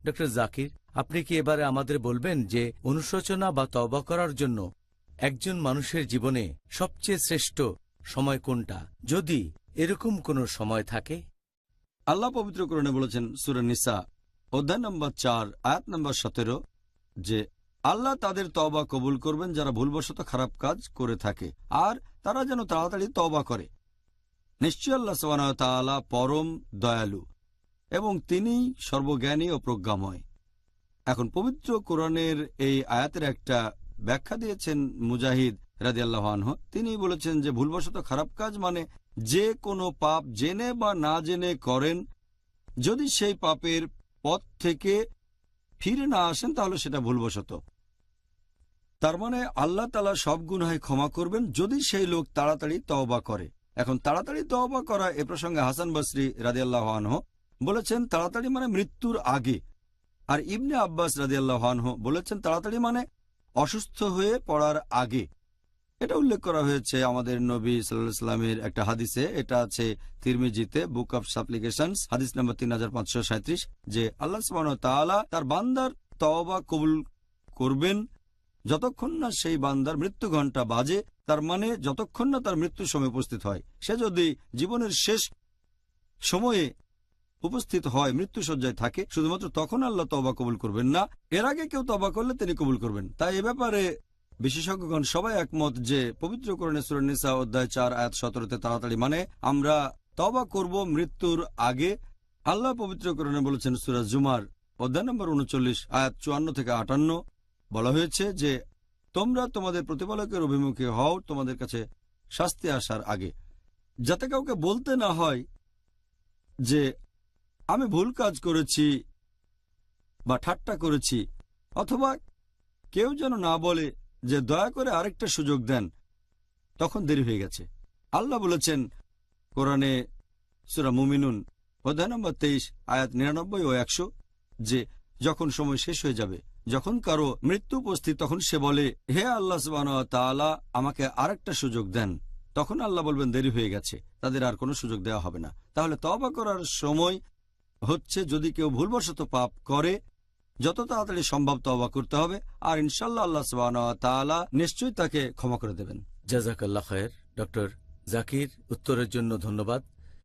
Doctor Zakir, আপনি কি এবারে আমাদের বলবেন যে অনুশোচনা বা তওবা করার জন্য একজন মানুষের জীবনে সবচেয়ে শ্রেষ্ঠ সময় কোনটা, যদি এরকম কোনো সময় থাকে? আল্লাহ পবিত্র কোরআনে বলেছেন সূরা নিসা অধ্যায় নম্বর 4 আয়াত নম্বর 17 যে আল্লাহ তাদের তওবা কবুল করবেন যারা ভুলবশত খারাপ কাজ করে থাকে, আর তারা যেন তাড়াতাড়ি তওবা করে। নিশ্চয় আল্লাহ সুবহানাহু ওয়া তাআলা পরম দয়ালু এবং তিনি সর্বজ্ঞানী ও প্রজ্ঞাময়। এখন পবিত্র কোরআনের এই আয়াতের একটা ব্যাখ্যা দিয়েছেন মুজাহিদ রাদিয়াল্লাহু আনহু। তিনি বলেছেন যে ভুলবশত খারাপ কাজ মানে যে কোনো পাপ জেনে বা না জেনে করেন, যদি সেই পাপের পথ থেকে ফিরে না আসেন তাহলে সেটা ভুলবশত। তার মানে আল্লাহ তাআলা সব গুনাহ ক্ষমা করবেন যদি সেই লোক তাড়াতাড়ি তওবা করে। এখন তাড়াতাড়ি তওবা করা এ প্রসঙ্গে হাসান বসরি রাদিয়াল্লাহু আনহু বলেছেন তাড়াতাড়ি মানে মৃত্যুর আগে, আর ইবনে আব্বাস রাদিয়াল্লাহু আনহু বলেছেন তাড়াতাড়ি মানে অসুস্থ হয়ে পড়ার আগে। এটা উল্লেখ করা হয়েছে আমাদের নবী সাল্লাল্লাহু আলাইহি ওয়াসাল্লামের একটা হাদিসে। এটা আছে তিরমিজিতে বুক অফ সাপ্লিকেশনস হাদিস নম্বর 3537, যে আল্লাহ সুবহানাহু ওয়া তাআলা তার বান্দার তওবা কবুল করবেন যতক্ষণ না সেই বান্দার মৃত্যু ঘণ্টা বাজে, তার মানে যতক্ষণ না তার মৃত্যুর সময় উপস্থিত হয়। সে যদি জীবনের শেষ সময়ে উপস্থিত হয়, মৃত্যুশয্যায় থাকে, শুধুমাত্র তখন আল্লাহ তওবা কবুল করবেন না। এর আগে কেউ তওবা করলে তিনি কবুল করবেন। তাই এ ব্যাপারে বিশেষজ্ঞগণ সবাই একমত যে পবিত্র কোরআনে সূরা নিসা অধ্যায় 4 আয়াত 17তে তাড়াতাড়ি মানে আমরা তওবা করব মৃত্যুর আগে। আল্লাহ পবিত্র কোরআনে বলেছেন সূরা জুমার অধ্যায় নম্বর 39 আয়াত 54 থেকে 58, বলা হয়েছে যে তোমরা তোমাদের প্রতিপালকের অভিমুখে হও তোমাদের কাছে শাস্তি আসার আগে, যাতে কাউকে বলতে না হয় যে আমি ভুল কাজ করেছি বা ঠাট্টা করেছি, অথবা কেউ যেন না বলে যে দয়া করে আরেকটা সুযোগ দেন, তখন দেরি হয়ে গেছে। আল্লাহ বলেছেন কোরআনে সূরা মুমিনুন অধ্যায় নম্বর 23 আয়াত 99 ও 100 যে যখন সময় শেষ হয়ে যাবে, যখন কারো মৃত্যু উপস্থিত, তখন সে বলে হে আল্লাহ সুবহানাহু ওয়া তাআলা আমাকে আরেকটা সুযোগ দেন, তখন আল্লাহ বলবেন দেরি হয়ে গেছে, তাদের আর কোনো সুযোগ দেওয়া হবে না। তাহলে তওবা করার সময় হচ্ছে যদি কেউ ভুলবশত পাপ করে যত তাড়াতাড়ি সম্ভব তওবা করতে হবে, আর ইনশাআল্লাহ আল্লাহ সুবহানাহু ওয়া তাআলা নিশ্চয়ই তাকে ক্ষমা করে দেবেন। জাযাকাল্লাহ খায়ের। ডক্টর জাকির, উত্তরের জন্য ধন্যবাদ।